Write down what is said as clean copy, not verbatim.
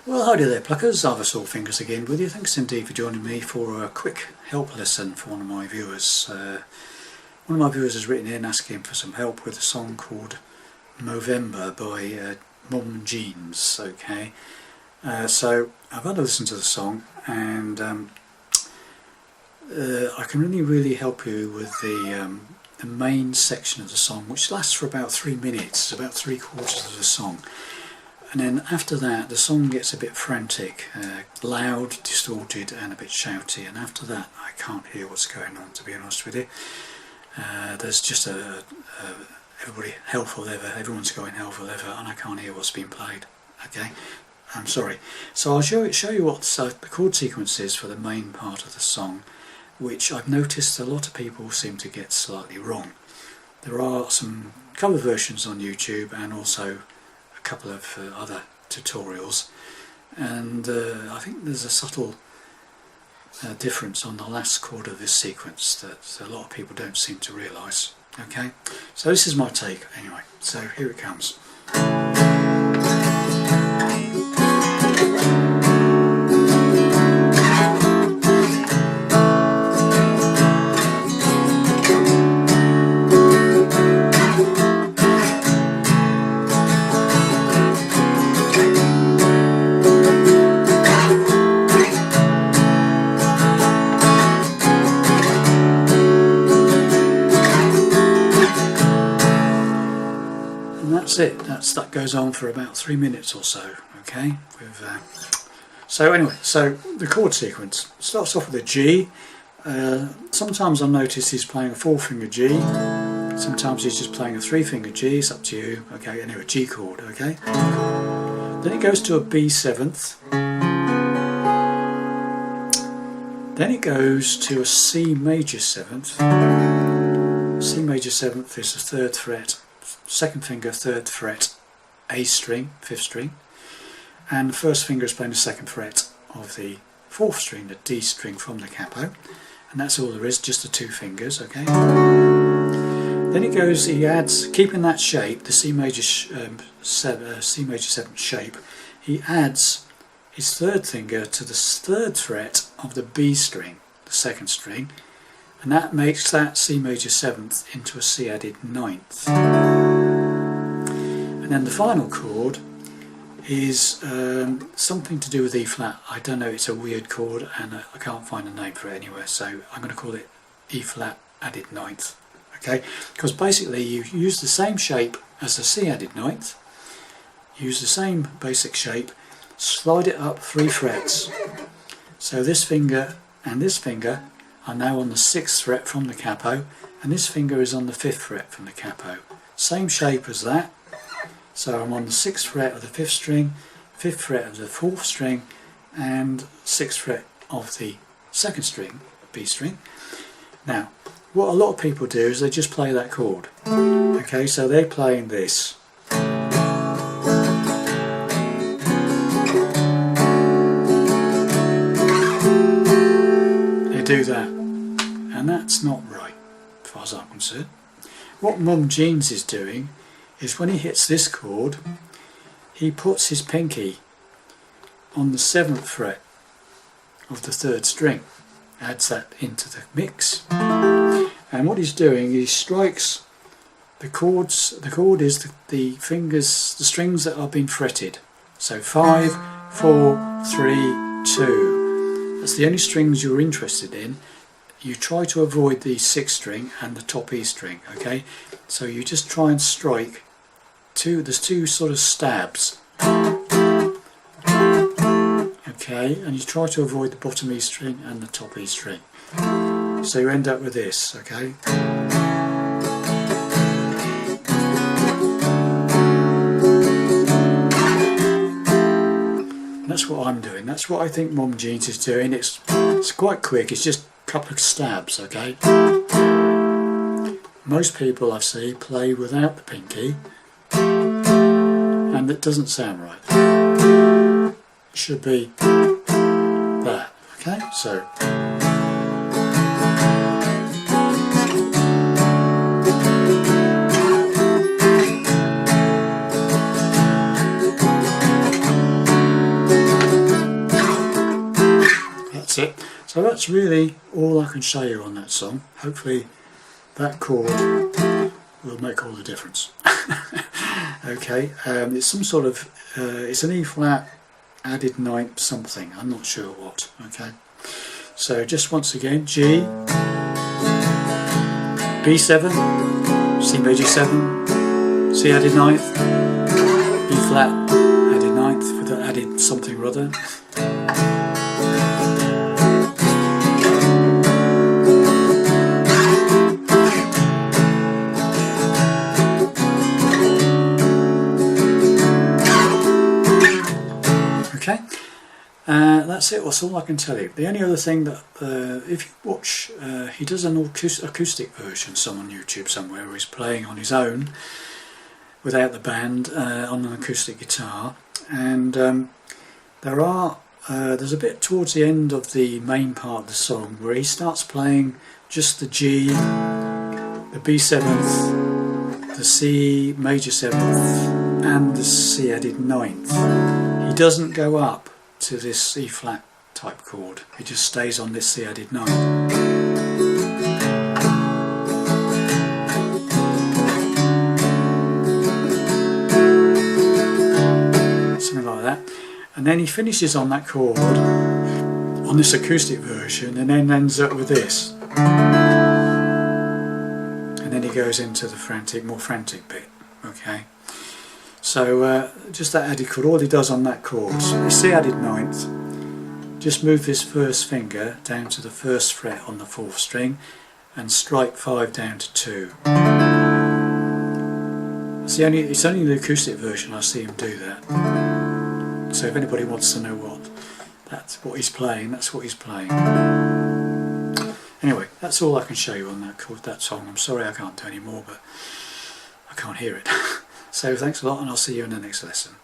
Well, howdy there pluckers, Arthur Fingers again with you. Thanks indeed for joining me for a quick help lesson for one of my viewers. One of my viewers has written in asking for some help with a song called Movember by Mom Jeans. Okay, so I've had a listen to the song and I can really help you with the main section of the song, which lasts for about 3 minutes, about 3/4 of the song. And then after that the song gets a bit frantic, loud, distorted and a bit shouty, and after that I can't hear what's going on, to be honest with you. There's just everybody hell for leather, everyone's going hell for leather, and I can't hear what's being played. Okay, I'm sorry. So I'll show you what the chord sequence is for the main part of the song, which I've noticed a lot of people seem to get slightly wrong. There are some cover versions on YouTube and also a couple of other tutorials, and I think there's a subtle difference on the last chord of this sequence that a lot of people don't seem to realise. Okay, so this is my take anyway, so here it comes. That's it. That goes on for about 3 minutes or so. Okay. So anyway, so the chord sequence starts off with a G. Sometimes I notice he's playing a 4-finger G. Sometimes he's just playing a 3-finger G. It's up to you. Okay. Anyway, G chord. Okay. Then it goes to a B 7th. Then it goes to a C major 7th. C major 7th is the 3rd fret. 2nd finger, 3rd fret, A string, 5th string, and the 1st finger is playing the 2nd fret of the 4th string, the D string from the capo, and that's all there is, just the 2 fingers. Okay. Then it goes, he adds, keeping that shape, the C major 7th shape, he adds his 3rd finger to the 3rd fret of the B string, the 2nd string, and that makes that C major 7th into a C added 9th. And then the final chord is something to do with E flat. I don't know, it's a weird chord and I can't find a name for it anywhere, so I'm going to call it E flat added 9th. Okay, because basically you use the same shape as the C added 9th, use the same basic shape, slide it up 3 frets. So this finger and this finger are now on the 6th fret from the capo, and this finger is on the 5th fret from the capo. Same shape as that. So I'm on the 6th fret of the 5th string, 5th fret of the 4th string, and 6th fret of the 2nd string, B string. Now, what a lot of people do is they just play that chord. Okay, so they're playing this. Do that, and that's not right as far as I'm concerned. What Mum Jeans is doing is when he hits this chord, he puts his pinky on the 7th fret of the 3rd string, adds that into the mix, and what he's doing, he strikes the chords. The chord is the fingers, the strings that are being fretted. So 5, 4, 3, 2. That's the only strings you're interested in. You try to avoid the 6th string and the top E string. Okay, so you just try and strike there's 2 sort of stabs. Okay, and you try to avoid the bottom E string and the top E string. So you end up with this. Okay. That's what I'm doing. That's what I think Mom Jeans is doing. It's quite quick. It's just a couple of stabs. Okay. Most people I see play without the pinky, and it doesn't sound right. It should be that. Okay. So. that's it. So that's really all I can show you on that song. Hopefully that chord will make all the difference. Okay, it's some sort of, it's an E flat added ninth something, I'm not sure what. Okay, so just once again, G, B7, C major 7, C added ninth, E flat added ninth with the added something or other. Okay, that's it. That's all I can tell you. The only other thing that, if you watch, he does an acoustic version, some on YouTube somewhere, where he's playing on his own, without the band, on an acoustic guitar. And there's a bit towards the end of the main part of the song where he starts playing just the G, the B7th, the C major 7th, and the C added ninth. He doesn't go up to this E flat type chord, he just stays on this C added ninth. Something like that. And then he finishes on that chord on this acoustic version and then ends up with this. And then he goes into the more frantic bit. Okay. So just that added chord, all he does on that chord, so you C added ninth, just move this first finger down to the first fret on the 4th string and strike 5 down to 2. It's only the acoustic version I see him do that. So if anybody wants to know what he's playing, that's what he's playing. Anyway, that's all I can show you on that song. I'm sorry I can't do any more, but I can't hear it. So thanks a lot, and I'll see you in the next lesson.